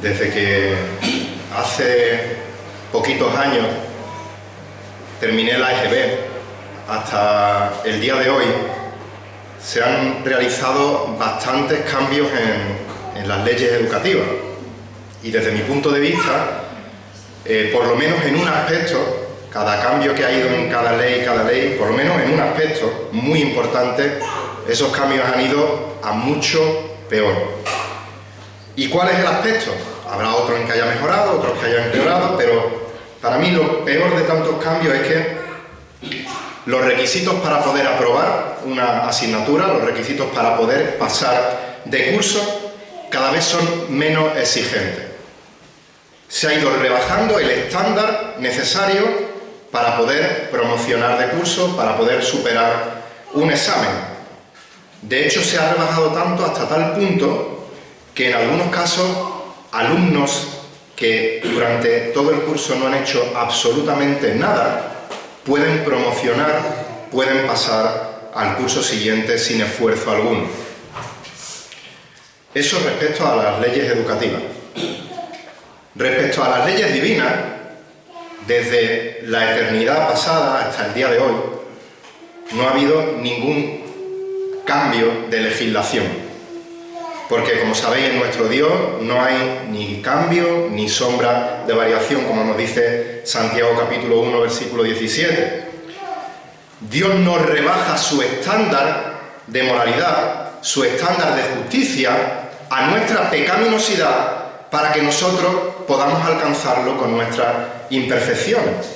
Desde que hace poquitos años terminé la EGB hasta el día de hoy, se han realizado bastantes cambios en las leyes educativas. Y desde mi punto de vista, por lo menos en un aspecto, cada cambio que ha ido en cada ley, por lo menos en un aspecto muy importante, esos cambios han ido a mucho peor. ¿Y cuál es el aspecto? Habrá otros en que haya mejorado, otros que hayan empeorado, pero para mí lo peor de tantos cambios es que los requisitos para poder aprobar una asignatura, los requisitos para poder pasar de curso, cada vez son menos exigentes. Se ha ido rebajando el estándar necesario para poder promocionar de curso, para poder superar un examen. De hecho, se ha rebajado tanto hasta tal punto que en algunos casos alumnos que durante todo el curso no han hecho absolutamente nada pueden promocionar, pueden pasar al curso siguiente sin esfuerzo alguno. Eso respecto a las leyes educativas. Respecto a las leyes divinas, desde la eternidad pasada hasta el día de hoy, no ha habido ningún cambio de legislación. Porque, como sabéis, en nuestro Dios no hay ni cambio ni sombra de variación, como nos dice Santiago capítulo 1, versículo 17. Dios no rebaja su estándar de moralidad, su estándar de justicia, a nuestra pecaminosidad para que nosotros podamos alcanzarlo con nuestras imperfecciones,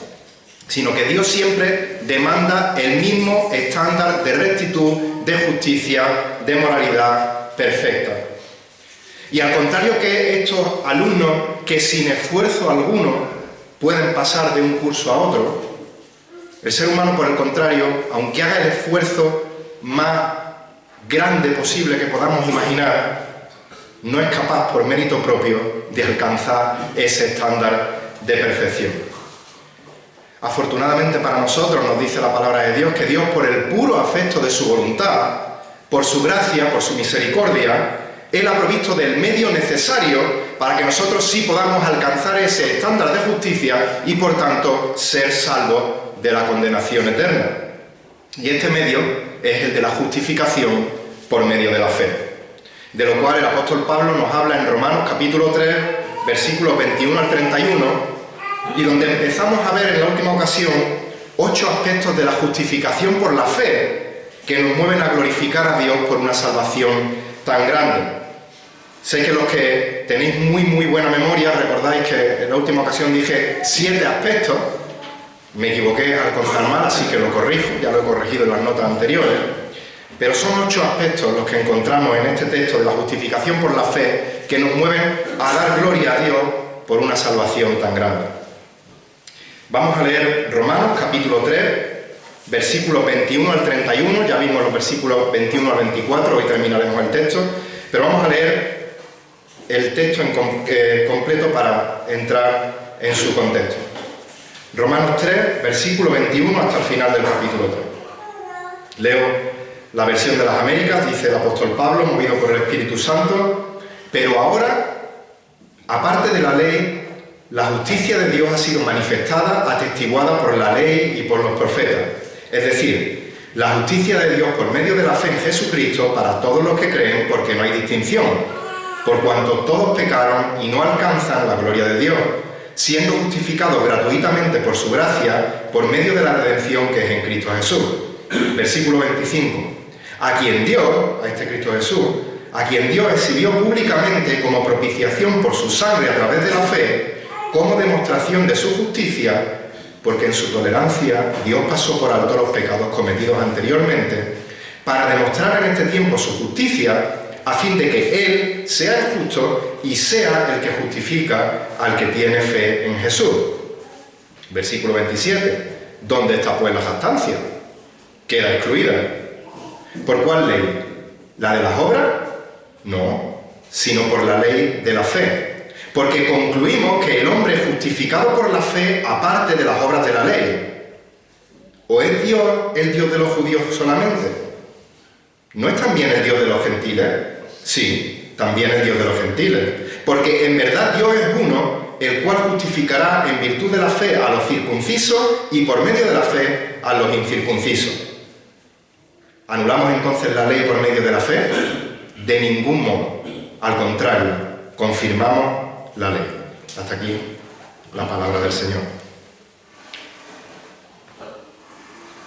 sino que Dios siempre demanda el mismo estándar de rectitud, de justicia, de moralidad perfecta. Y al contrario que estos alumnos que sin esfuerzo alguno pueden pasar de un curso a otro, el ser humano, por el contrario, aunque haga el esfuerzo más grande posible que podamos imaginar, no es capaz por mérito propio de alcanzar ese estándar de perfección. Afortunadamente para nosotros, nos dice la palabra de Dios, que Dios, por el puro afecto de su voluntad, por su gracia, por su misericordia, Él ha provisto del medio necesario para que nosotros sí podamos alcanzar ese estándar de justicia y, por tanto, ser salvos de la condenación eterna. Y este medio es el de la justificación por medio de la fe, de lo cual el apóstol Pablo nos habla en Romanos capítulo 3, versículos 21 al 31, y donde empezamos a ver en la última ocasión 8 aspectos de la justificación por la fe que nos mueven a glorificar a Dios por una salvación tan grande. Sé que los que tenéis muy buena memoria recordáis que en la última ocasión dije 7 aspectos. Me equivoqué al contar mal, así que lo corrijo, ya lo he corregido en las notas anteriores. Pero son 8 aspectos los que encontramos en este texto de la justificación por la fe que nos mueven a dar gloria a Dios por una salvación tan grande. Vamos a leer Romanos capítulo 3, versículos 21 al 31, ya vimos los versículos 21 al 24, hoy terminaremos el texto, pero vamos a leer el texto en completo para entrar en su contexto. Romanos 3, versículo 21 hasta el final del capítulo 3. Leo la versión de las Américas, dice el apóstol Pablo, movido por el Espíritu Santo: pero ahora, aparte de la ley, la justicia de Dios ha sido manifestada, atestiguada por la ley y por los profetas. Es decir, la justicia de Dios por medio de la fe en Jesucristo para todos los que creen, porque no hay distinción, por cuanto todos pecaron y no alcanzan la gloria de Dios, siendo justificados gratuitamente por su gracia, por medio de la redención que es en Cristo Jesús. Versículo 25. A quien Dios, a este Cristo Jesús, a quien Dios exhibió públicamente como propiciación por su sangre a través de la fe, como demostración de su justicia, porque en su tolerancia Dios pasó por alto los pecados cometidos anteriormente, para demostrar en este tiempo su justicia, a fin de que Él sea el justo y sea el que justifica al que tiene fe en Jesús. Versículo 27. ¿Dónde está pues la jactancia? Queda excluida. ¿Por cuál ley? ¿La de las obras? No, sino por la ley de la fe. Porque concluimos que el hombre justificado por la fe, aparte de las obras de la ley, ¿o es Dios el Dios de los judíos solamente? ¿No es también el Dios de los gentiles? Sí, también el Dios de los gentiles. Porque en verdad Dios es uno, el cual justificará en virtud de la fe a los circuncisos y por medio de la fe a los incircuncisos. ¿Anulamos entonces la ley por medio de la fe? De ningún modo. Al contrario, confirmamos la ley. Hasta aquí la palabra del Señor.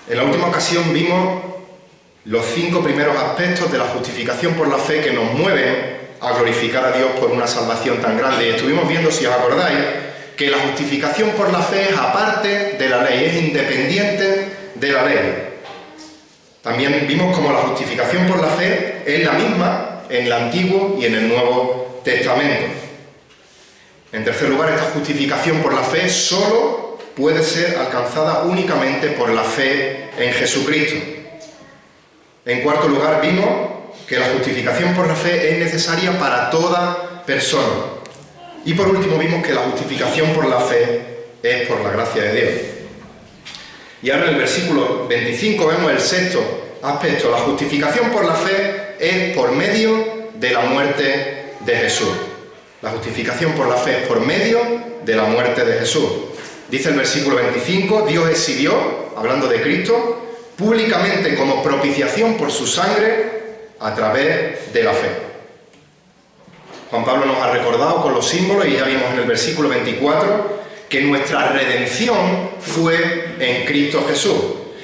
En la última ocasión vimos los 5 primeros aspectos de la justificación por la fe que nos mueven a glorificar a Dios por una salvación tan grande. Y estuvimos viendo, si os acordáis, que la justificación por la fe es aparte de la ley, es independiente de la ley. También vimos cómo la justificación por la fe es la misma en el Antiguo y en el Nuevo Testamento. En tercer lugar, esta justificación por la fe solo puede ser alcanzada únicamente por la fe en Jesucristo. En cuarto lugar, vimos que la justificación por la fe es necesaria para toda persona. Y por último, vimos que la justificación por la fe es por la gracia de Dios. Y ahora en el versículo 25 vemos el sexto aspecto. La justificación por la fe es por medio de la muerte de Jesús. La justificación por la fe es por medio de la muerte de Jesús. Dice el versículo 25, Dios exhibió, hablando de Cristo, públicamente como propiciación por su sangre a través de la fe. Juan Pablo nos ha recordado con los símbolos, y ya vimos en el versículo 24, que nuestra redención fue en Cristo Jesús.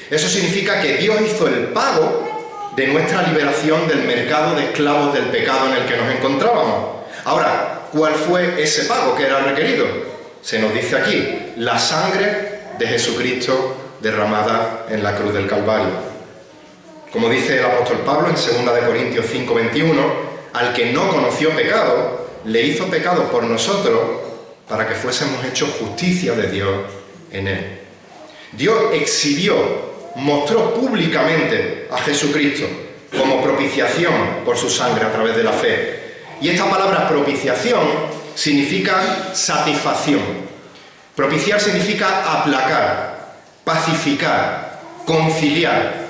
Eso significa que Dios hizo el pago de nuestra liberación del mercado de esclavos del pecado en el que nos encontrábamos. Ahora, ¿cuál fue ese pago que era requerido? Se nos dice aquí, la sangre de Jesucristo derramada en la cruz del Calvario. Como dice el apóstol Pablo en 2 Corintios 5:21, al que no conoció pecado, le hizo pecado por nosotros para que fuésemos hechos justicia de Dios en él. Dios exhibió, mostró públicamente a Jesucristo como propiciación por su sangre a través de la fe. Y esta palabra propiciación significa satisfacción. Propiciar significa aplacar, pacificar, conciliar.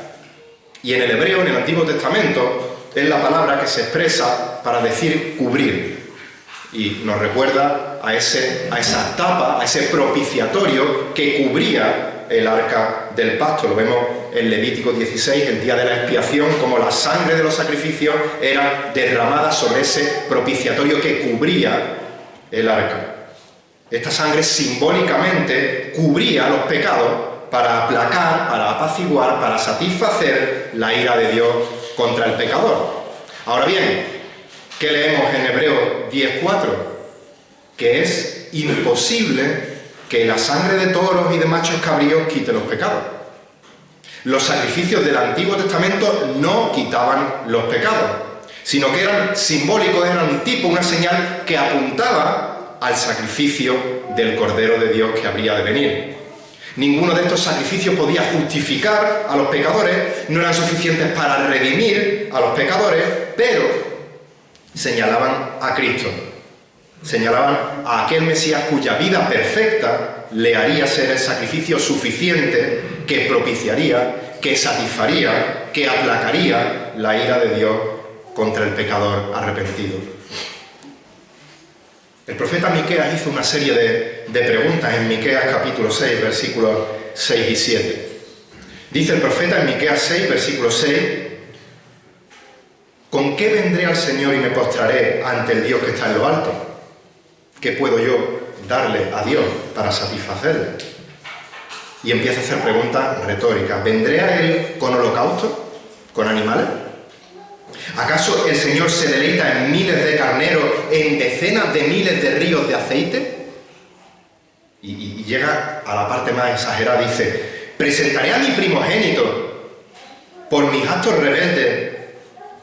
Y en el hebreo, en el Antiguo Testamento, es la palabra que se expresa para decir cubrir. Y nos recuerda a esa tapa, a ese propiciatorio que cubría el arca del pacto. Lo vemos en Levítico 16, el día de la expiación, como la sangre de los sacrificios era derramada sobre ese propiciatorio que cubría el arca. Esta sangre simbólicamente cubría los pecados para aplacar, para apaciguar, para satisfacer la ira de Dios contra el pecador. Ahora bien, ¿qué leemos en Hebreos 10:4? Que es imposible que la sangre de toros y de machos cabríos quite los pecados. Los sacrificios del Antiguo Testamento no quitaban los pecados, sino que eran simbólicos, eran un tipo, una señal que apuntaba al sacrificio del Cordero de Dios que habría de venir. Ninguno de estos sacrificios podía justificar a los pecadores, no eran suficientes para redimir a los pecadores, pero señalaban a Cristo, señalaban a aquel Mesías cuya vida perfecta le haría ser el sacrificio suficiente que propiciaría, que satisfaría, que aplacaría la ira de Dios contra el pecador arrepentido. El profeta Miqueas hizo una serie de preguntas en Miqueas capítulo 6, versículos 6 y 7. Dice el profeta en Miqueas 6, versículo 6, ¿con qué vendré al Señor y me postraré ante el Dios que está en lo alto? ¿Qué puedo yo darle a Dios para satisfacerle? Y empieza a hacer preguntas retóricas. ¿Vendré a Él con holocausto? ¿Con animales? ¿Acaso el Señor se deleita en miles de carneros, en decenas de miles de ríos de aceite? Y llega a la parte más exagerada, dice, presentaré a mi primogénito por mis actos rebeldes,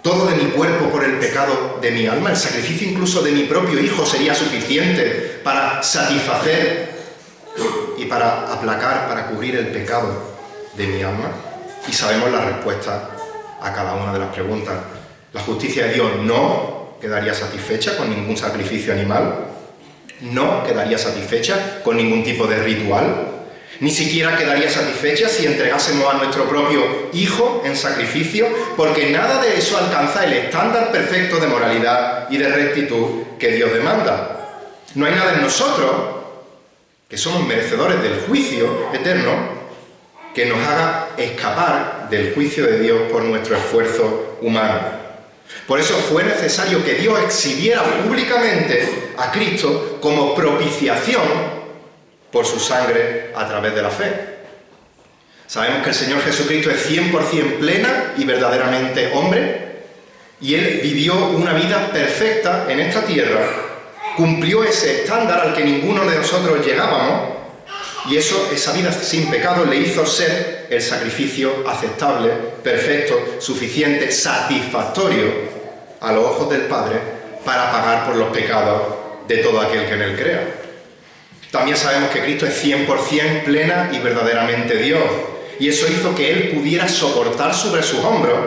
todo de mi cuerpo por el pecado de mi alma. El sacrificio incluso de mi propio hijo sería suficiente para satisfacer y para aplacar, para cubrir el pecado de mi alma. Y sabemos la respuesta a cada una de las preguntas. La justicia de Dios no quedaría satisfecha con ningún sacrificio animal, no quedaría satisfecha con ningún tipo de ritual, Ni siquiera quedaría satisfecha si entregásemos a nuestro propio Hijo en sacrificio, porque nada de eso alcanza el estándar perfecto de moralidad y de rectitud que Dios demanda. No hay nada en nosotros, que somos merecedores del juicio eterno, que nos haga escapar del juicio de Dios por nuestro esfuerzo humano. Por eso fue necesario que Dios exhibiera públicamente a Cristo como propiciación por su sangre a través de la fe. Sabemos que el Señor Jesucristo es 100% plena y verdaderamente hombre, y Él vivió una vida perfecta en esta tierra, cumplió ese estándar al que ninguno de nosotros llegábamos, y esa vida sin pecado le hizo ser el sacrificio aceptable, perfecto, suficiente, satisfactorio a los ojos del Padre para pagar por los pecados de todo aquel que en Él crea. También sabemos que Cristo es 100% plena y verdaderamente Dios, y eso hizo que Él pudiera soportar sobre sus hombros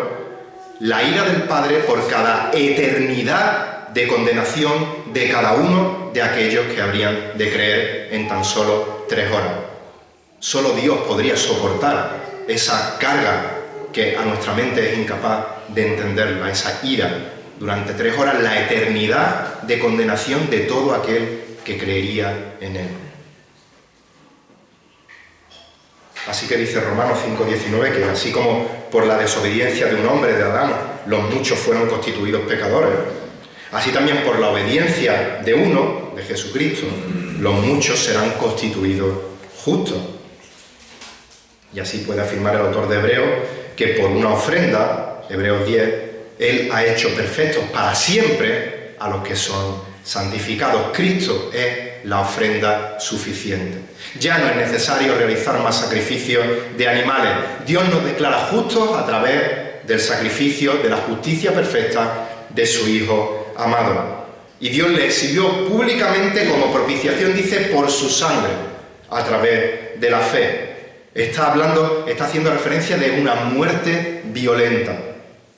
la ira del Padre por cada eternidad de condenación de cada uno de aquellos que habrían de creer en tan solo 3 horas. Solo Dios podría soportar esa carga que a nuestra mente es incapaz de entenderla, esa ira durante 3 horas, la eternidad de condenación de todo aquel que creería en Él. Así que dice Romanos 5:19 que así como por la desobediencia de un hombre, de Adán, los muchos fueron constituidos pecadores, así también por la obediencia de uno, de Jesucristo, los muchos serán constituidos justos. Y así puede afirmar el autor de Hebreos que por una ofrenda, Hebreos 10, Él ha hecho perfectos para siempre a los que son santificados. Cristo es la ofrenda suficiente. Ya no es necesario realizar más sacrificios de animales. Dios nos declara justos a través del sacrificio de la justicia perfecta de su Hijo amado. Y Dios le exhibió públicamente como propiciación, dice, por su sangre, a través de la fe. Está haciendo referencia de una muerte violenta.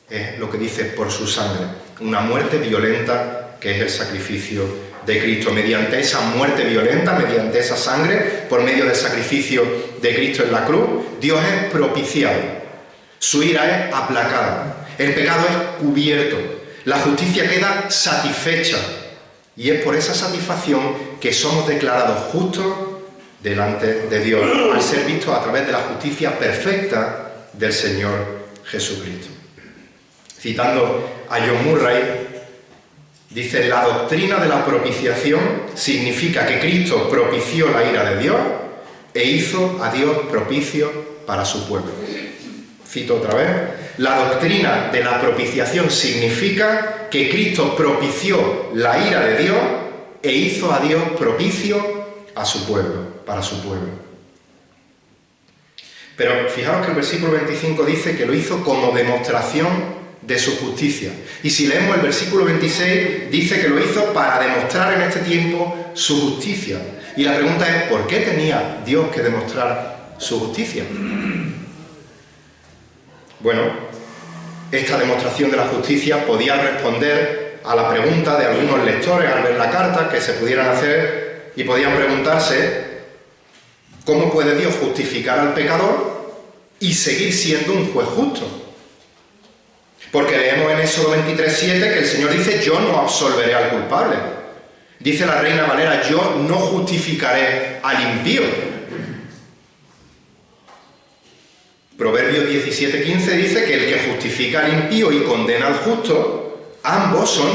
Es lo que dice por su sangre. Una muerte violenta que es el sacrificio de Cristo. Mediante esa muerte violenta, mediante esa sangre, por medio del sacrificio de Cristo en la cruz, Dios es propiciado. Su ira es aplacada. El pecado es cubierto. La justicia queda satisfecha. Y es por esa satisfacción que somos declarados justos delante de Dios, al ser vistos a través de la justicia perfecta del Señor Jesucristo. Citando a John Murray, dice: la doctrina de la propiciación significa que Cristo propició la ira de Dios e hizo a Dios propicio para su pueblo. Cito otra vez: la doctrina de la propiciación significa que Cristo propició la ira de Dios e hizo a Dios propicio a su pueblo, para su pueblo. Pero fijaros que el versículo 25 dice que lo hizo como demostración de su justicia. Y si leemos el versículo 26, dice que lo hizo para demostrar en este tiempo su justicia. Y la pregunta es, ¿por qué tenía Dios que demostrar su justicia? Bueno, esta demostración de la justicia podía responder a la pregunta de algunos lectores al ver la carta que se pudieran hacer y podían preguntarse: ¿cómo puede Dios justificar al pecador y seguir siendo un juez justo? Porque leemos en Éxodo 23:7 que el Señor dice: yo no absolveré al culpable. Dice la Reina Valera: yo no justificaré al impío. Proverbios 17:15 dice que el que justifica al impío y condena al justo, ambos son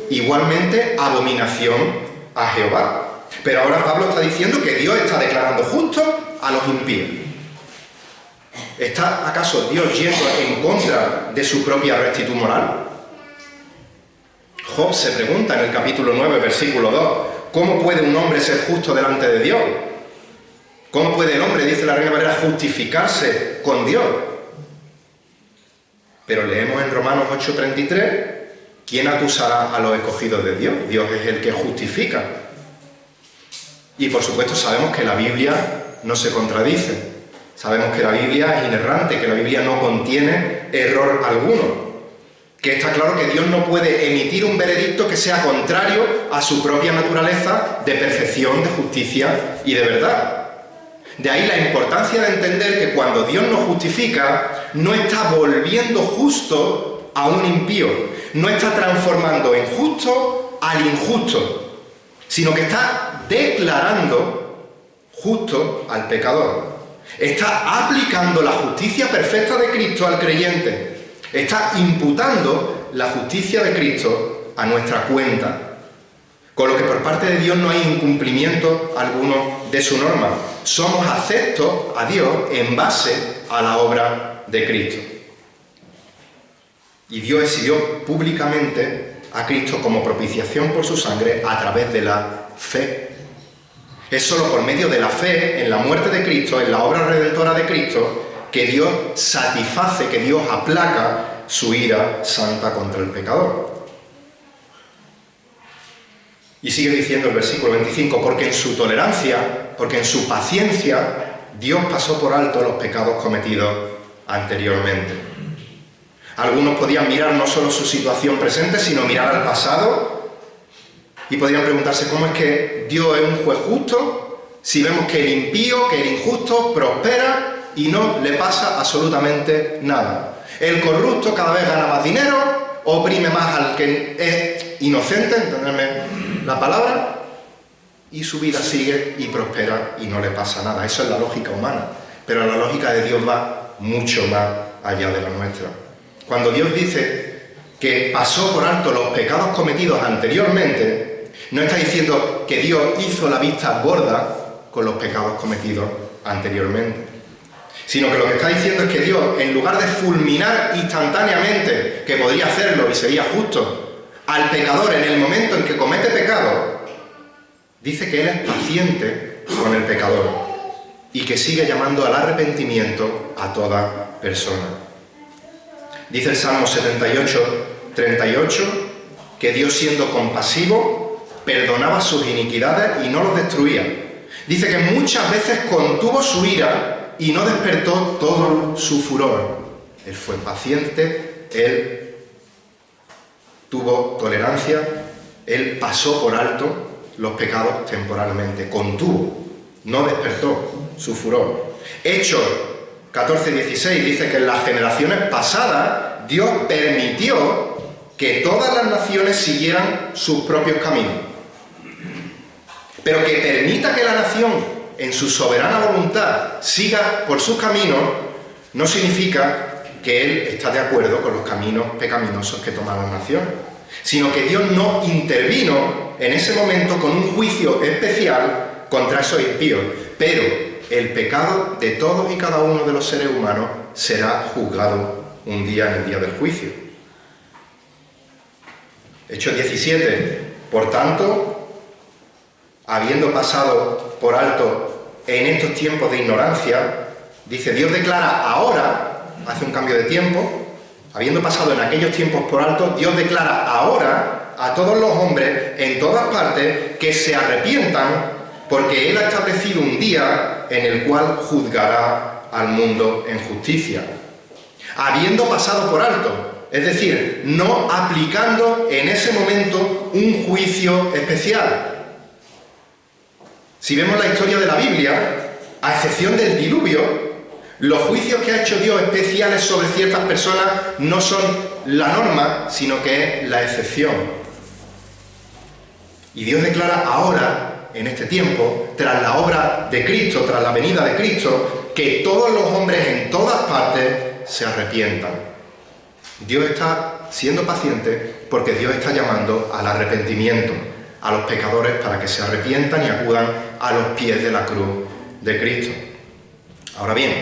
igualmente abominación a Jehová. Pero ahora Pablo está diciendo que Dios está declarando justos a los impíos. ¿Está acaso Dios yendo en contra de su propia rectitud moral? Job se pregunta en el capítulo 9, versículo 2, ¿cómo puede un hombre ser justo delante de Dios? ¿Cómo puede el hombre, dice la Reina Valera, justificarse con Dios? Pero leemos en Romanos 8:33, ¿quién acusará a los escogidos de Dios? Dios es el que justifica. Y por supuesto sabemos que la Biblia no se contradice. Sabemos que la Biblia es inerrante, que la Biblia no contiene error alguno. Que está claro que Dios no puede emitir un veredicto que sea contrario a su propia naturaleza de perfección, de justicia y de verdad. De ahí la importancia de entender que cuando Dios nos justifica, no está volviendo justo a un impío, no está transformando en justo al injusto, sino que está declarando justo al pecador. Está aplicando la justicia perfecta de Cristo al creyente. Está imputando la justicia de Cristo a nuestra cuenta. Con lo que por parte de Dios no hay incumplimiento alguno de su norma. Somos aceptos a Dios en base a la obra de Cristo. Y Dios exhibió públicamente a Cristo como propiciación por su sangre a través de la fe. Es solo por medio de la fe en la muerte de Cristo, en la obra redentora de Cristo, que Dios satisface, que Dios aplaca su ira santa contra el pecador. Y sigue diciendo el versículo 25, porque en su tolerancia, porque en su paciencia, Dios pasó por alto los pecados cometidos anteriormente. Algunos podían mirar no solo su situación presente, sino mirar al pasado y podrían preguntarse cómo es que Dios es un juez justo si vemos que el impío, que el injusto prospera y no le pasa absolutamente nada. El corrupto cada vez gana más dinero, oprime más al que es inocente, entenderme la palabra, y su vida sigue y prospera y no le pasa nada. Eso es la lógica humana, pero la lógica de Dios va mucho más allá de la nuestra. Cuando Dios dice que pasó por alto los pecados cometidos anteriormente, no está diciendo que Dios hizo la vista gorda con los pecados cometidos anteriormente, sino que lo que está diciendo es que Dios, en lugar de fulminar instantáneamente, que podría hacerlo y sería justo, al pecador en el momento en que comete pecado, dice que Él es paciente con el pecador y que sigue llamando al arrepentimiento a toda persona. Dice el Salmo 78, 38, que Dios, siendo compasivo, perdonaba sus iniquidades y no los destruía. Dice que muchas veces contuvo su ira y no despertó todo su furor. Él fue paciente, Él tuvo tolerancia, Él pasó por alto los pecados temporalmente, contuvo, no despertó su furor. Hechos 14:16 dice que en las generaciones pasadas Dios permitió que todas las naciones siguieran sus propios caminos. Pero que permita que la nación, en su soberana voluntad, siga por sus caminos, no significa que Él está de acuerdo con los caminos pecaminosos que toman las naciones, sino que Dios no intervino en ese momento con un juicio especial contra esos impíos, pero el pecado de todos y cada uno de los seres humanos será juzgado un día en el día del juicio. Hechos 17, por tanto, habiendo pasado por alto en estos tiempos de ignorancia, dice, Dios declara ahora, hace un cambio de tiempo, habiendo pasado en aquellos tiempos por alto, Dios declara ahora a todos los hombres en todas partes que se arrepientan, porque Él ha establecido un día en el cual juzgará al mundo en justicia. Habiendo pasado por alto, es decir, no aplicando en ese momento un juicio especial. Si vemos la historia de la Biblia, a excepción del diluvio, los juicios que ha hecho Dios especiales sobre ciertas personas no son la norma, sino que es la excepción. Y Dios declara ahora, en este tiempo, tras la obra de Cristo, tras la venida de Cristo, que todos los hombres en todas partes se arrepientan. Dios está siendo paciente porque Dios está llamando al arrepentimiento a los pecadores para que se arrepientan y acudan a los pies de la cruz de Cristo. Ahora bien,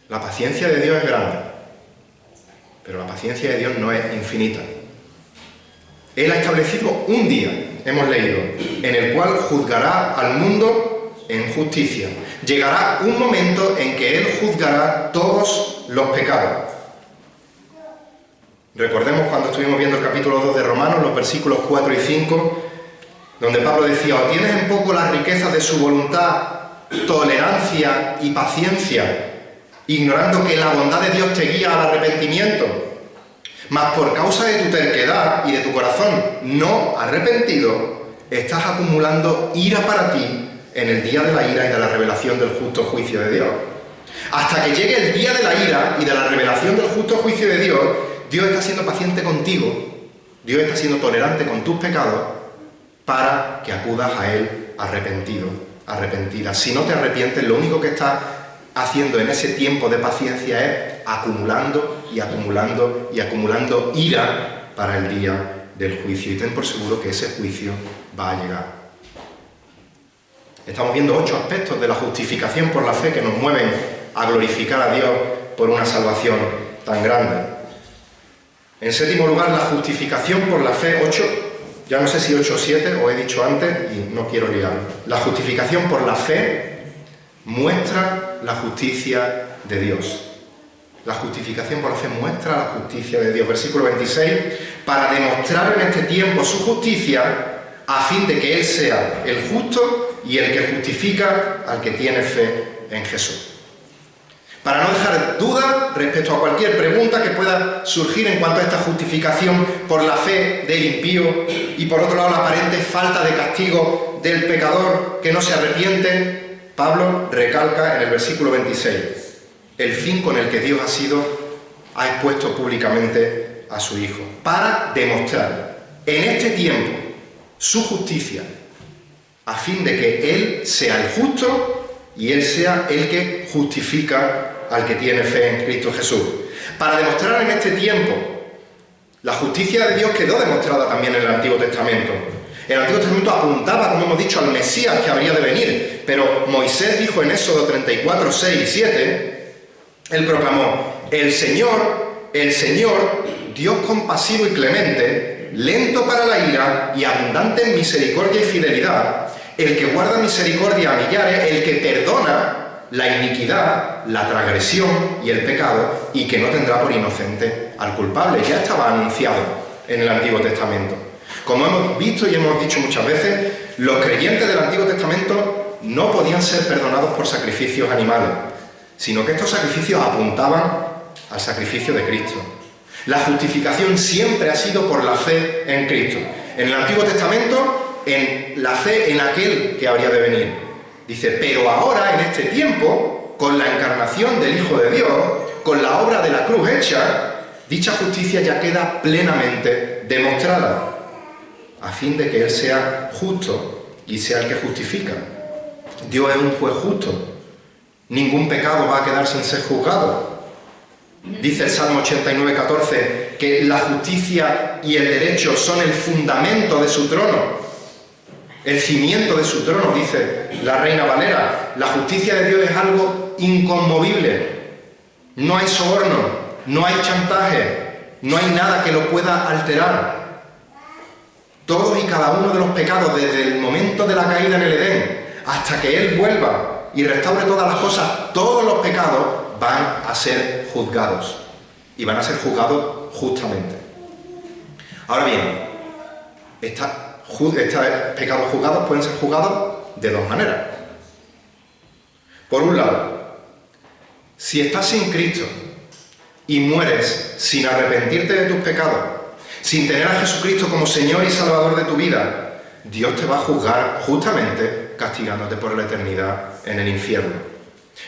la paciencia de Dios es grande, pero la paciencia de Dios no es infinita. Él ha establecido un día, hemos leído, en el cual juzgará al mundo en justicia. Llegará un momento en que Él juzgará todos los pecados. Recordemos cuando estuvimos viendo el capítulo 2 de Romanos, los versículos 4 y 5, donde Pablo decía, o tienes en poco las riquezas de su voluntad, tolerancia y paciencia, ignorando que la bondad de Dios te guía al arrepentimiento, mas por causa de tu terquedad y de tu corazón no arrepentido, estás acumulando ira para ti en el día de la ira y de la revelación del justo juicio de Dios. Hasta que llegue el día de la ira y de la revelación del justo juicio de Dios, Dios está siendo paciente contigo, Dios está siendo tolerante con tus pecados para que acudas a Él arrepentido, arrepentida. Si no te arrepientes, lo único que estás haciendo en ese tiempo de paciencia es acumulando y acumulando y acumulando ira para el día del juicio. Y ten por seguro que ese juicio va a llegar. Estamos viendo 8 aspectos de la justificación por la fe que nos mueven a glorificar a Dios por una salvación tan grande. En séptimo lugar, la justificación por la fe, 8, ya no sé si 8 o 7, os he dicho antes y no quiero liarlo. La justificación por la fe muestra la justicia de Dios. La justificación por la fe muestra la justicia de Dios. Versículo 26, para demostrar en este tiempo su justicia, a fin de que Él sea el justo y el que justifica al que tiene fe en Jesús. Para no dejar duda respecto a cualquier pregunta que pueda surgir en cuanto a esta justificación por la fe del impío y por otro lado la aparente falta de castigo del pecador que no se arrepiente, Pablo recalca en el versículo 26 el fin con el que Dios ha expuesto públicamente a su Hijo, para demostrar en este tiempo su justicia, a fin de que Él sea el justo y Él sea el que justifica al que tiene fe en Cristo Jesús. Para demostrar en este tiempo la justicia de Dios quedó demostrada también en el Antiguo Testamento. El Antiguo Testamento apuntaba, como hemos dicho, al Mesías que habría de venir, pero Moisés dijo en Éxodo 34, 6 y 7, él proclamó: el Señor, Dios compasivo y clemente, lento para la ira y abundante en misericordia y fidelidad, el que guarda misericordia a millares, el que perdona la iniquidad, la transgresión y el pecado, y que no tendrá por inocente al culpable. Ya estaba anunciado en el Antiguo Testamento. Como hemos visto y hemos dicho muchas veces, los creyentes del Antiguo Testamento no podían ser perdonados por sacrificios animales, sino que estos sacrificios apuntaban al sacrificio de Cristo. La justificación siempre ha sido por la fe en Cristo. En el Antiguo Testamento, en la fe en aquel que habría de venir. Dice, pero ahora, en este tiempo, con la encarnación del Hijo de Dios, con la obra de la cruz hecha, dicha justicia ya queda plenamente demostrada, a fin de que Él sea justo y sea el que justifica. Dios es un juez justo. Ningún pecado va a quedar sin ser juzgado. Dice el Salmo 89, 14, que la justicia y el derecho son el fundamento de su trono. El cimiento de su trono, dice la Reina Valera. La justicia de Dios es algo inconmovible. No hay soborno, no hay chantaje, no hay nada que lo pueda alterar. Todos y cada uno de los pecados, desde el momento de la caída en el Edén hasta que Él vuelva y restaure todas las cosas, todos los pecados van a ser juzgados. Y van a ser juzgados justamente. Ahora bien, estos pecados juzgados pueden ser juzgados de dos maneras. Por un lado, si estás sin Cristo y mueres sin arrepentirte de tus pecados, sin tener a Jesucristo como Señor y Salvador de tu vida, Dios te va a juzgar justamente castigándote por la eternidad en el infierno.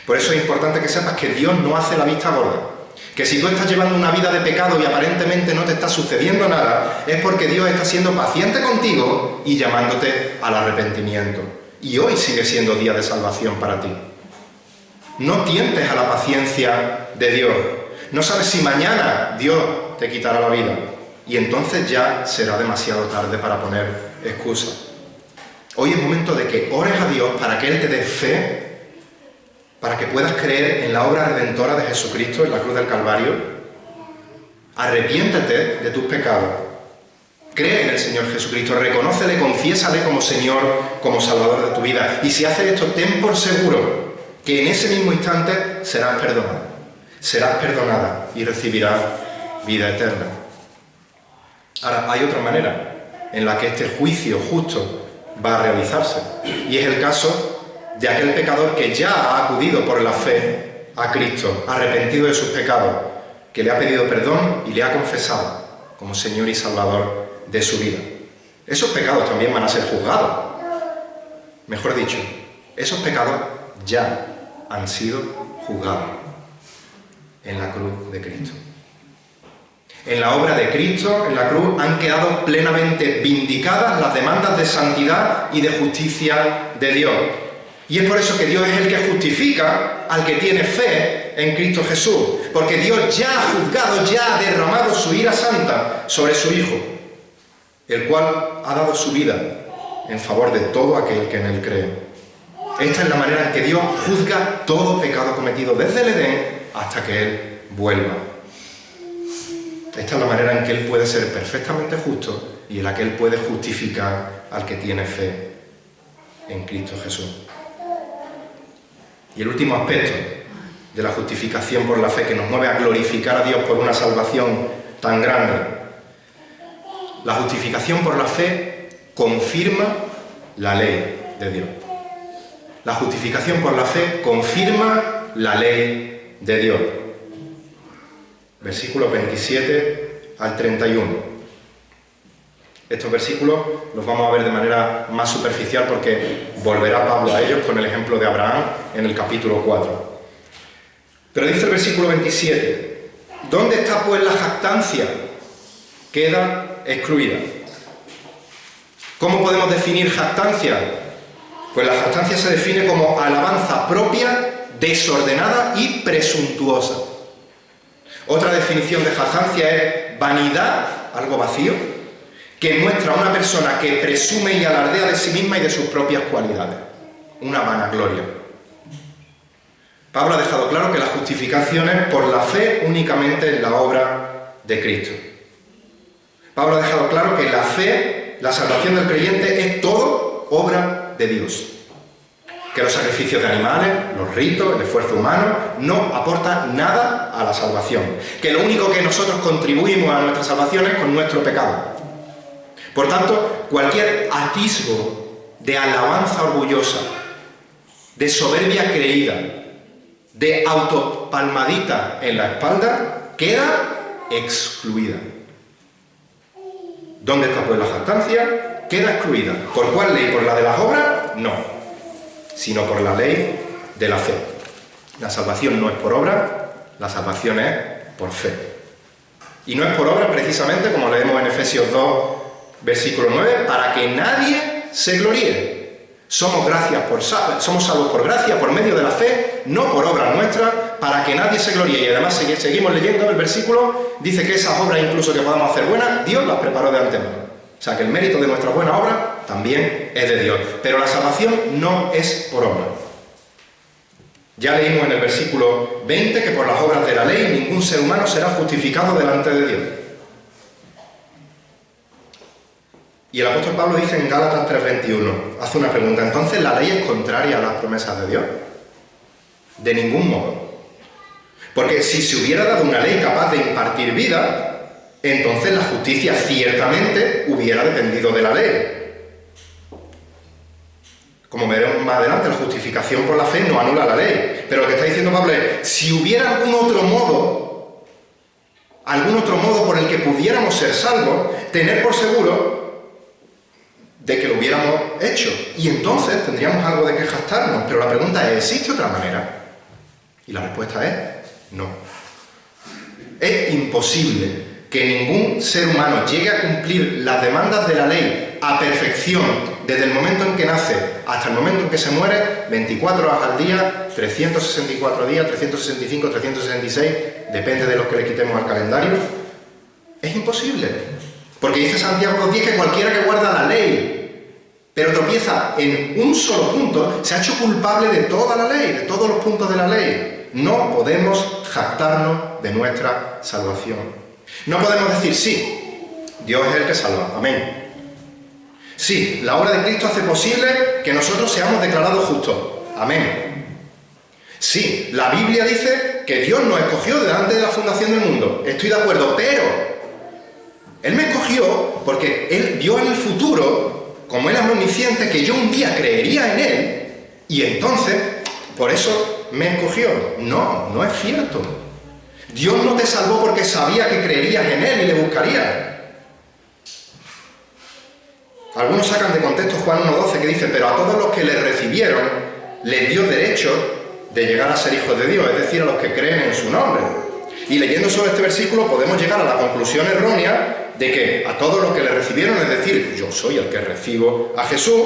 Por eso es importante que sepas que Dios no hace la vista gorda. Que si tú estás llevando una vida de pecado y aparentemente no te está sucediendo nada, es porque Dios está siendo paciente contigo y llamándote al arrepentimiento. Y hoy sigue siendo día de salvación para ti. No tientes a la paciencia de Dios. No sabes si mañana Dios te quitará la vida. Y entonces ya será demasiado tarde para poner excusas. Hoy es momento de que ores a Dios para que Él te dé fe, para que puedas creer en la obra redentora de Jesucristo en la cruz del Calvario. Arrepiéntete de tus pecados. Cree en el Señor Jesucristo, reconócele, confiésale como Señor, como Salvador de tu vida. Y si haces esto, ten por seguro que en ese mismo instante serás perdonado. Serás perdonada y recibirás vida eterna. Ahora, hay otra manera en la que este juicio justo va a realizarse. Y es el caso de aquel pecador que ya ha acudido por la fe a Cristo, arrepentido de sus pecados, que le ha pedido perdón y le ha confesado como Señor y Salvador de su vida. Esos pecados también van a ser juzgados. Mejor dicho, Esos pecados ya han sido juzgados en la cruz de Cristo. En la obra de Cristo, en la cruz, han quedado plenamente vindicadas las demandas de santidad y de justicia de Dios. Y es por eso que Dios es el que justifica al que tiene fe en Cristo Jesús. Porque Dios ya ha juzgado, ya ha derramado su ira santa sobre su Hijo, el cual ha dado su vida en favor de todo aquel que en Él cree. Esta es la manera en que Dios juzga todo pecado cometido desde el Edén hasta que Él vuelva. Esta es la manera en que Él puede ser perfectamente justo y en la que Él puede justificar al que tiene fe en Cristo Jesús. Y el último aspecto de la justificación por la fe que nos mueve a glorificar a Dios por una salvación tan grande. La justificación por la fe confirma la ley de Dios. La justificación por la fe confirma la ley de Dios. Versículos 27 al 31. Estos versículos los vamos a ver de manera más superficial porque volverá Pablo a ellos con el ejemplo de Abraham en el capítulo 4. Pero dice el versículo 27, ¿dónde está pues la jactancia? Queda excluida. ¿Cómo podemos definir jactancia? Pues la jactancia se define como alabanza propia, desordenada y presuntuosa. Otra definición de jactancia es vanidad, algo vacío, que muestra a una persona que presume y alardea de sí misma y de sus propias cualidades. Una vanagloria. Pablo ha dejado claro que la justificación es por la fe únicamente en la obra de Cristo. Pablo ha dejado claro que la fe, la salvación del creyente, es todo obra de Dios. Que los sacrificios de animales, los ritos, el esfuerzo humano, no aportan nada a la salvación. Que lo único que nosotros contribuimos a nuestra salvación es con nuestro pecado. Por tanto, cualquier atisbo de alabanza orgullosa, de soberbia creída, de autopalmadita en la espalda, queda excluida. ¿Dónde está pues la jactancia? Queda excluida. ¿Por cuál ley? ¿Por la de las obras? No, sino por la ley de la fe. La salvación no es por obra, la salvación es por fe. Y no es por obra precisamente, como leemos en Efesios 2, versículo 9, para que nadie se gloríe. Somos salvos por gracia, por medio de la fe, no por obras nuestras, para que nadie se gloríe. Y además seguimos leyendo el versículo, dice que esas obras incluso que podamos hacer buenas, Dios las preparó de antemano. O sea que el mérito de nuestras buenas obras también es de Dios. Pero la salvación no es por obra. Ya leímos en el versículo 20 que por las obras de la ley ningún ser humano será justificado delante de Dios. Y el apóstol Pablo dice en Gálatas 3:21, hace una pregunta, ¿entonces la ley es contraria a las promesas de Dios? De ningún modo. Porque si se hubiera dado una ley capaz de impartir vida, entonces la justicia ciertamente hubiera dependido de la ley. Como veremos más adelante, la justificación por la fe no anula la ley. Pero lo que está diciendo Pablo es, si hubiera algún otro modo por el que pudiéramos ser salvos, tener por seguro de que lo hubiéramos hecho. Y entonces tendríamos algo de que jactarnos. Pero la pregunta es, ¿existe otra manera? Y la respuesta es, no. Es imposible que ningún ser humano llegue a cumplir las demandas de la ley a perfección desde el momento en que nace hasta el momento en que se muere, 24 horas al día, 364 días, 365, 366, depende de los que le quitemos al calendario. Es imposible. Porque dice Santiago 2:10 que cualquiera que guarda la ley, pero tropieza en un solo punto, se ha hecho culpable de toda la ley, de todos los puntos de la ley. No podemos jactarnos de nuestra salvación. No podemos decir, sí, Dios es el que salva, amén. Sí, la obra de Cristo hace posible que nosotros seamos declarados justos, amén. Sí, la Biblia dice que Dios nos escogió delante de la fundación del mundo, estoy de acuerdo, pero Él me escogió porque Él vio en el futuro, como Él es omnisciente, que yo un día creería en Él y entonces, por eso me escogió. No, no es cierto. Dios no te salvó porque sabía que creerías en Él y le buscarías. Algunos sacan de contexto Juan 1:12 que dice, pero a todos los que le recibieron, les dio derecho de llegar a ser hijos de Dios, es decir, a los que creen en su nombre. Y leyendo sobre este versículo podemos llegar a la conclusión errónea de que a todos los que le recibieron, es decir, yo soy el que recibo a Jesús,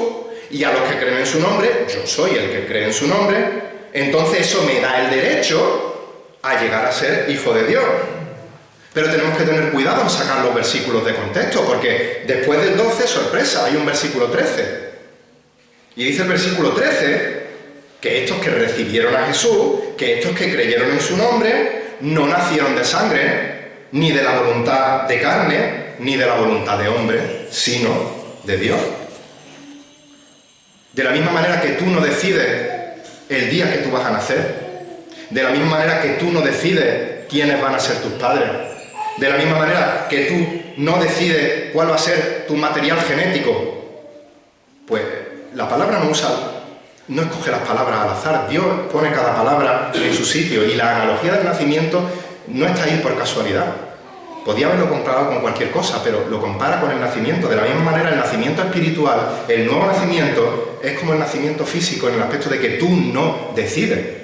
y a los que creen en su nombre, yo soy el que cree en su nombre, entonces eso me da el derecho a llegar a ser hijo de Dios. Pero tenemos que tener cuidado en sacar los versículos de contexto, porque después del 12, sorpresa, hay un versículo 13. Y dice el versículo 13 que estos que recibieron a Jesús, que estos que creyeron en su nombre, no nacieron de sangre, ni de la voluntad de carne, ni de la voluntad de hombre, sino de Dios. De la misma manera que tú no decides el día que tú vas a nacer, de la misma manera que tú no decides quiénes van a ser tus padres, de la misma manera que tú no decides cuál va a ser tu material genético, pues la palabra no escoge las palabras al azar. Dios pone cada palabra en su sitio, y la analogía del nacimiento no está ahí por casualidad. Podía haberlo comparado con cualquier cosa, pero lo compara con el nacimiento. De la misma manera, el nacimiento espiritual, el nuevo nacimiento, es como el nacimiento físico en el aspecto de que tú no decides.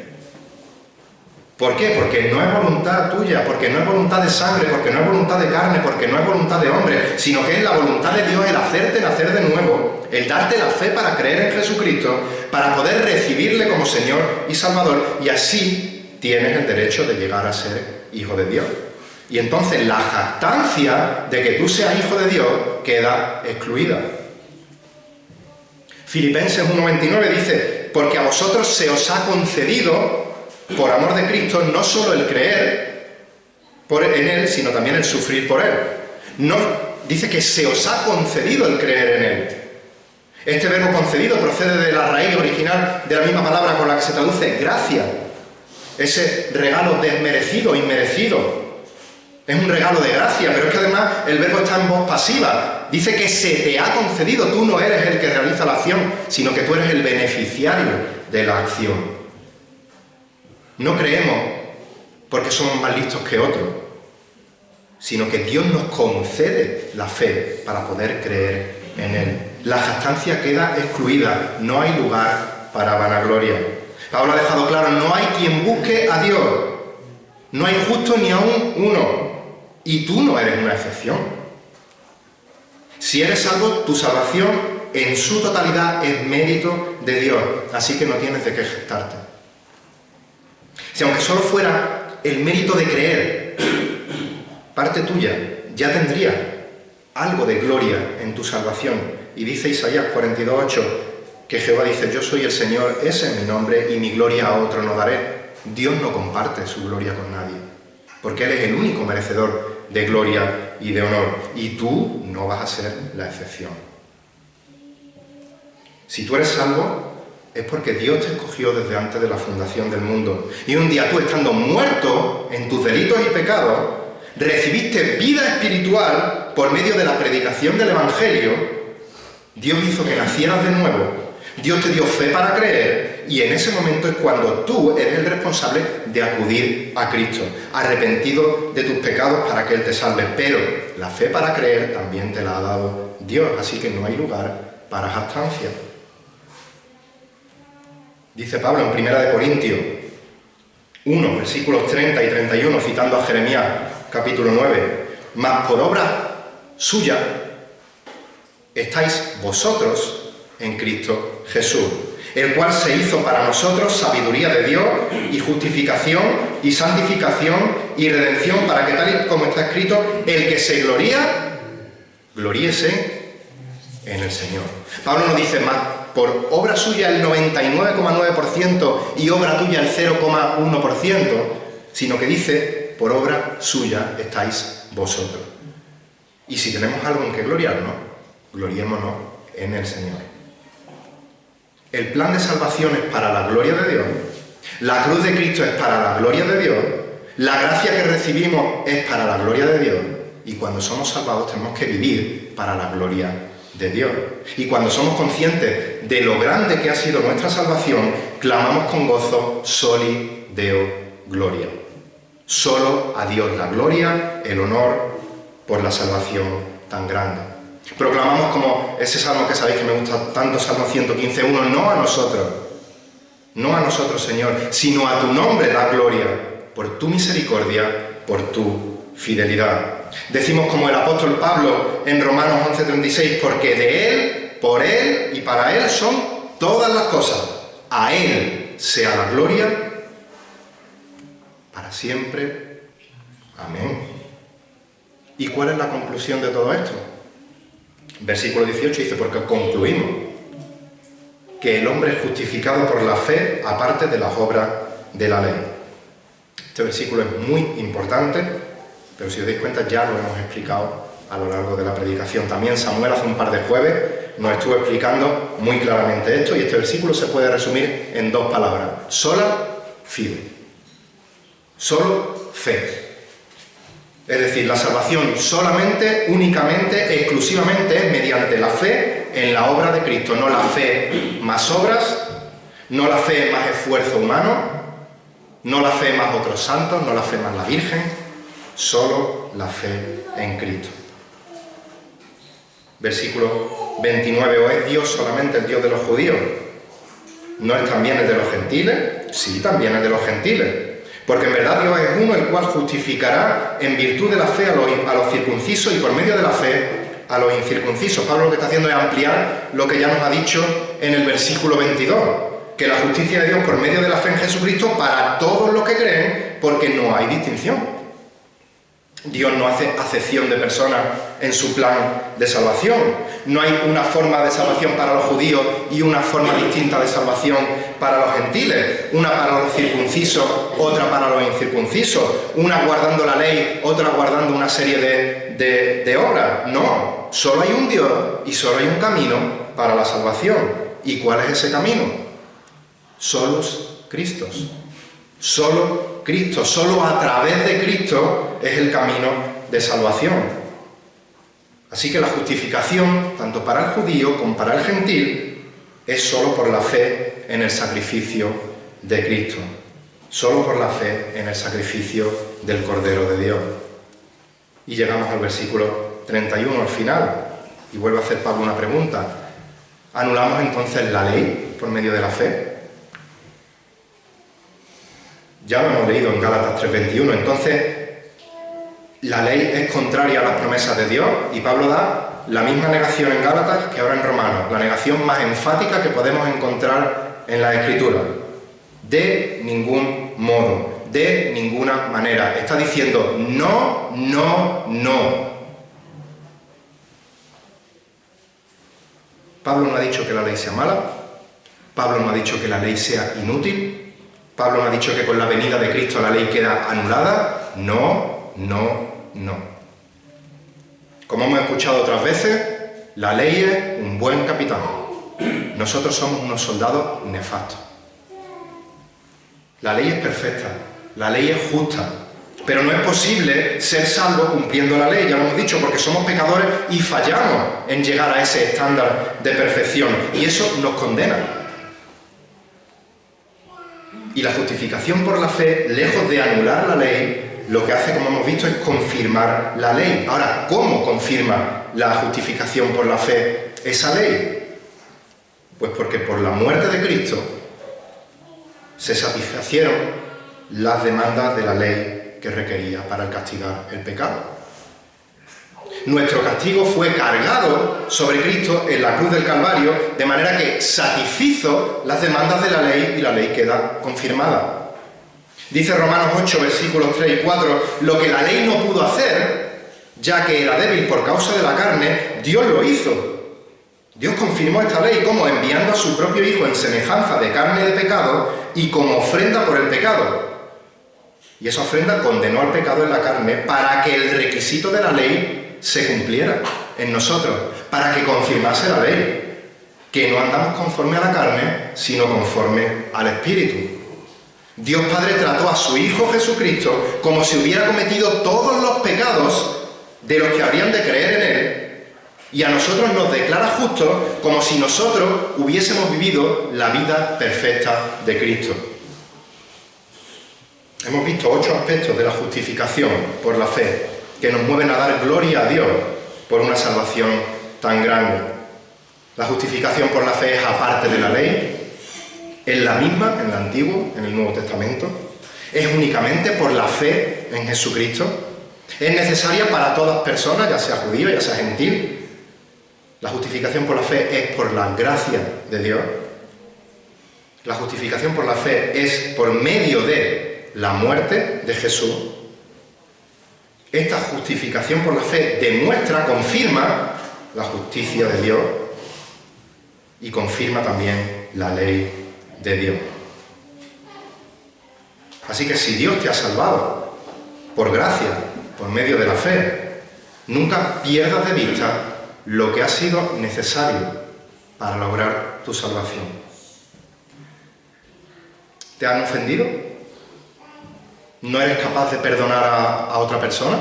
¿Por qué? Porque no es voluntad tuya, porque no es voluntad de sangre, porque no es voluntad de carne, porque no es voluntad de hombre, sino que es la voluntad de Dios el hacerte nacer de nuevo, el darte la fe para creer en Jesucristo, para poder recibirle como Señor y Salvador, y así tienes el derecho de llegar a ser hijo de Dios. Y entonces la jactancia de que tú seas hijo de Dios queda excluida. Filipenses 1:29 dice: porque a vosotros se os ha concedido, por amor de Cristo, no solo el creer en Él, sino también el sufrir por Él. No, dice que se os ha concedido el creer en Él. Este verbo concedido procede de la raíz original de la misma palabra con la que se traduce gracia. Ese regalo desmerecido, inmerecido. Es un regalo de gracia, pero es que además el verbo está en voz pasiva. Dice que se te ha concedido. Tú no eres el que realiza la acción, sino que tú eres el beneficiario de la acción. No creemos porque somos más listos que otros, sino que Dios nos concede la fe para poder creer en Él. La jactancia queda excluida, no hay lugar para vanagloria. Pablo ha dejado claro: no hay quien busque a Dios, no hay justo ni aún uno, y tú no eres una excepción. Si eres salvo, tu salvación en su totalidad es mérito de Dios, así que no tienes de qué jactarte. Si aunque solo fuera el mérito de creer, parte tuya, ya tendría algo de gloria en tu salvación. Y dice Isaías 42:8 que Jehová dice: yo soy el Señor, ese es mi nombre, y mi gloria a otro no daré. Dios no comparte su gloria con nadie, porque Él es el único merecedor de gloria y de honor, y tú no vas a ser la excepción. Si tú eres salvo, es porque Dios te escogió desde antes de la fundación del mundo. Y un día tú, estando muerto en tus delitos y pecados, recibiste vida espiritual por medio de la predicación del Evangelio. Dios hizo que nacieras de nuevo. Dios te dio fe para creer, y en ese momento es cuando tú eres el responsable de acudir a Cristo, arrepentido de tus pecados para que Él te salve. Pero la fe para creer también te la ha dado Dios, así que no hay lugar para jactancia. Dice Pablo en 1 Corintios 1, versículos 30 y 31, citando a Jeremías capítulo 9: mas por obra suya estáis vosotros en Cristo Jesús, el cual se hizo para nosotros sabiduría de Dios y justificación y santificación y redención, para que, tal y como está escrito, el que se gloría, gloríese en el Señor. Pablo no dice más por obra suya el 99,9% y obra tuya el 0,1%, sino que dice: por obra suya estáis vosotros. Y si tenemos algo en que gloriarnos, gloriémonos en el Señor. El plan de salvación es para la gloria de Dios, la cruz de Cristo es para la gloria de Dios, la gracia que recibimos es para la gloria de Dios, y cuando somos salvados tenemos que vivir para la gloria de Dios. Y cuando somos conscientes de lo grande que ha sido nuestra salvación, clamamos con gozo: Soli Deo Gloria. Solo a Dios la gloria, el honor por la salvación tan grande. Proclamamos, como ese salmo que sabéis que me gusta tanto, Salmo 115:1, no a nosotros, No a nosotros, Señor, sino a tu nombre da gloria, por tu misericordia, por tu fidelidad. Decimos como el apóstol Pablo en Romanos 11:36, porque de Él, por Él y para Él son todas las cosas. A Él sea la gloria para siempre. Amén. ¿Y cuál es la conclusión de todo esto? Versículo 18 dice, porque concluimos que el hombre es justificado por la fe aparte de las obras de la ley. Este versículo es muy importante, pero si os dais cuenta ya lo hemos explicado a lo largo de la predicación. También Samuel hace un par de jueves nos estuvo explicando muy claramente esto, y este versículo se puede resumir en dos palabras: sola fide. Solo fe. Es decir, la salvación solamente, únicamente, exclusivamente es mediante la fe en la obra de Cristo. No la fe más obras, no la fe más esfuerzo humano, no la fe más otros santos, no la fe más la Virgen, solo la fe en Cristo. Versículo 29, ¿o es Dios solamente el Dios de los judíos? ¿No es también el de los gentiles? Sí, también es de los gentiles. Porque en verdad Dios es uno, el cual justificará en virtud de la fe a los circuncisos y por medio de la fe a los incircuncisos. Pablo lo que está haciendo es ampliar lo que ya nos ha dicho en el versículo 22, que la justicia de Dios por medio de la fe en Jesucristo para todos los que creen, porque no hay distinción. Dios no hace acepción de personas en su plan de salvación. No hay una forma de salvación para los judíos y una forma distinta de salvación para los gentiles. Una para los circuncisos, otra para los incircuncisos. Una guardando la ley, otra guardando una serie de obras. No, solo hay un Dios y solo hay un camino para la salvación. ¿Y cuál es ese camino? Solos Cristos. Solo Cristo, solo a través de Cristo es el camino de salvación. Así que la justificación, tanto para el judío como para el gentil, es solo por la fe en el sacrificio de Cristo. Solo por la fe en el sacrificio del Cordero de Dios. Y llegamos al versículo 31, al final, y vuelve a hacer Pablo una pregunta. ¿Anulamos entonces la ley por medio de la fe? Ya lo hemos leído en Gálatas 3:21. Entonces, la ley es contraria a las promesas de Dios, y Pablo da la misma negación en Gálatas que ahora en Romanos, la negación más enfática que podemos encontrar en la Escritura. De ningún modo, de ninguna manera. Está diciendo no, no, no. Pablo no ha dicho que la ley sea mala, Pablo no ha dicho que la ley sea inútil, Pablo no ha dicho que con la venida de Cristo la ley queda anulada. No, no, no. Como hemos escuchado otras veces, la ley es un buen capitán. Nosotros somos unos soldados nefastos. La ley es perfecta, la ley es justa, pero no es posible ser salvo cumpliendo la ley, ya lo hemos dicho, porque somos pecadores y fallamos en llegar a ese estándar de perfección, y eso nos condena. Y la justificación por la fe, lejos de anular la ley, lo que hace, como hemos visto, es confirmar la ley. Ahora, ¿cómo confirma la justificación por la fe esa ley? Pues porque por la muerte de Cristo se satisfacieron las demandas de la ley que requería para castigar el pecado. Nuestro castigo fue cargado sobre Cristo en la cruz del Calvario, de manera que satisfizo las demandas de la ley y la ley queda confirmada. Dice Romanos 8, versículos 3 y 4, lo que la ley no pudo hacer, ya que era débil por causa de la carne, Dios lo hizo. Dios confirmó esta ley como enviando a su propio Hijo en semejanza de carne de pecado y como ofrenda por el pecado. Y esa ofrenda condenó al pecado en la carne para que el requisito de la ley se cumpliera en nosotros, para que confirmase la ley, que no andamos conforme a la carne, sino conforme al Espíritu. Dios Padre trató a su Hijo Jesucristo como si hubiera cometido todos los pecados de los que habrían de creer en Él, y a nosotros nos declara justos como si nosotros hubiésemos vivido la vida perfecta de Cristo. Hemos visto 8 aspectos de la justificación por la fe que nos mueven a dar gloria a Dios por una salvación tan grande. La justificación por la fe es aparte de la ley. es la misma en el Antiguo, en el Nuevo Testamento. Es únicamente por la fe en Jesucristo. Es necesaria para todas personas, ya sea judío, ya sea gentil. La justificación por la fe es por la gracia de Dios. La justificación por la fe es por medio de la muerte de Jesús. Esta justificación por la fe demuestra, confirma la justicia de Dios y confirma también la ley de Dios. Así que si Dios te ha salvado por gracia, por medio de la fe, nunca pierdas de vista lo que ha sido necesario para lograr tu salvación. ¿Te han ofendido? ¿No eres capaz de perdonar a otra persona?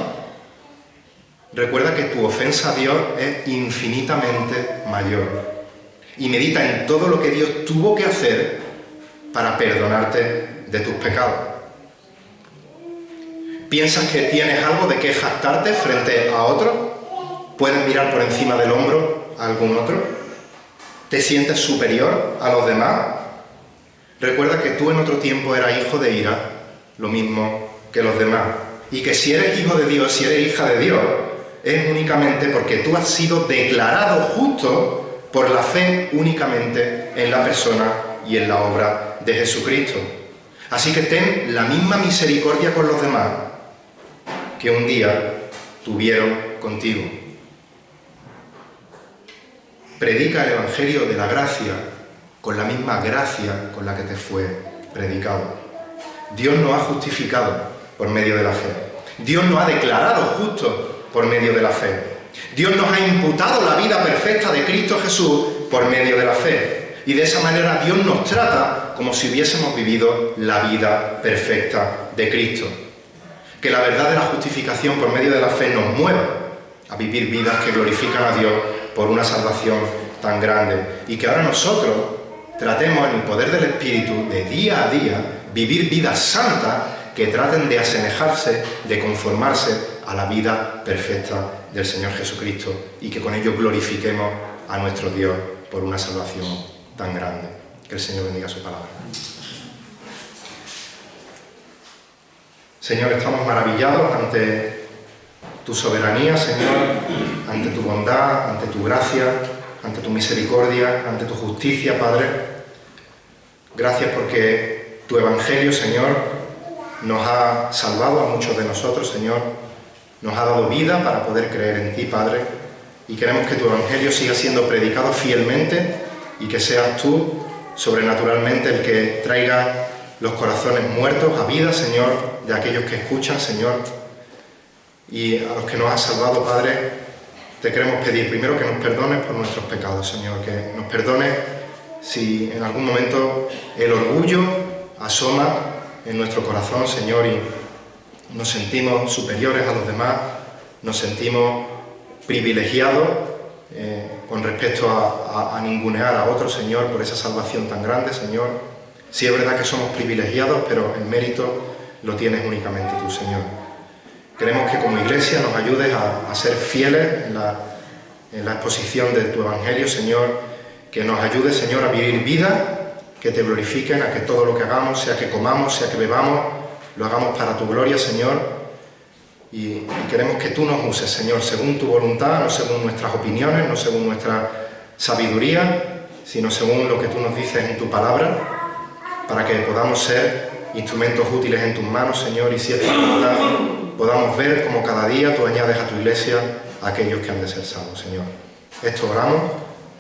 Recuerda que tu ofensa a Dios es infinitamente mayor. Y medita en todo lo que Dios tuvo que hacer para perdonarte de tus pecados. ¿Piensas que tienes algo de qué jactarte frente a otro? ¿Puedes mirar por encima del hombro a algún otro? ¿Te sientes superior a los demás? Recuerda que tú en otro tiempo eras hijo de ira, lo mismo que los demás. Y que si eres hijo de Dios, si eres hija de Dios, es únicamente porque tú has sido declarado justo por la fe únicamente en la persona y en la obra de Jesucristo. Así que ten la misma misericordia con los demás que un día tuvieron contigo. Predica el Evangelio de la gracia con la misma gracia con la que te fue predicado. Dios nos ha justificado por medio de la fe. Dios nos ha declarado justos por medio de la fe. Dios nos ha imputado la vida perfecta de Cristo Jesús por medio de la fe. Y de esa manera Dios nos trata como si hubiésemos vivido la vida perfecta de Cristo. Que la verdad de la justificación por medio de la fe nos mueva a vivir vidas que glorifican a Dios por una salvación tan grande. Y que ahora nosotros tratemos en el poder del Espíritu de día a día vivir vidas santas que traten de asemejarse, de conformarse a la vida perfecta del Señor Jesucristo y que con ello glorifiquemos a nuestro Dios por una salvación tan grande. Que el Señor bendiga su palabra. Señor, estamos maravillados ante tu soberanía, Señor, ante tu bondad, ante tu gracia, ante tu misericordia, ante tu justicia, Padre. Gracias porque tu Evangelio, Señor, nos ha salvado a muchos de nosotros, Señor. Nos ha dado vida para poder creer en ti, Padre. Y queremos que tu Evangelio siga siendo predicado fielmente y que seas tú, sobrenaturalmente, el que traiga los corazones muertos a vida, Señor, de aquellos que escuchan, Señor. Y a los que nos has salvado, Padre, te queremos pedir primero que nos perdones por nuestros pecados, Señor. Que nos perdones si en algún momento el orgullo asoma en nuestro corazón, Señor, y nos sentimos superiores a los demás, nos sentimos privilegiados con respecto a ningunear a otros, Señor, por esa salvación tan grande, Señor. Sí es verdad que somos privilegiados, pero el mérito lo tienes únicamente tú, Señor. Queremos que como Iglesia nos ayudes a ser fieles en la exposición de tu Evangelio, Señor, que nos ayudes, Señor, a vivir vida que te glorifiquen, a que todo lo que hagamos, sea que comamos, sea que bebamos, lo hagamos para tu gloria, Señor. Y queremos que tú nos uses, Señor, según tu voluntad, no según nuestras opiniones, no según nuestra sabiduría, sino según lo que tú nos dices en tu palabra, para que podamos ser instrumentos útiles en tus manos, Señor, y si es tu voluntad, podamos ver cómo cada día tú añades a tu Iglesia a aquellos que han de ser salvos, Señor. Esto oramos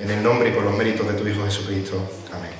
en el nombre y por los méritos de tu Hijo Jesucristo. Amén.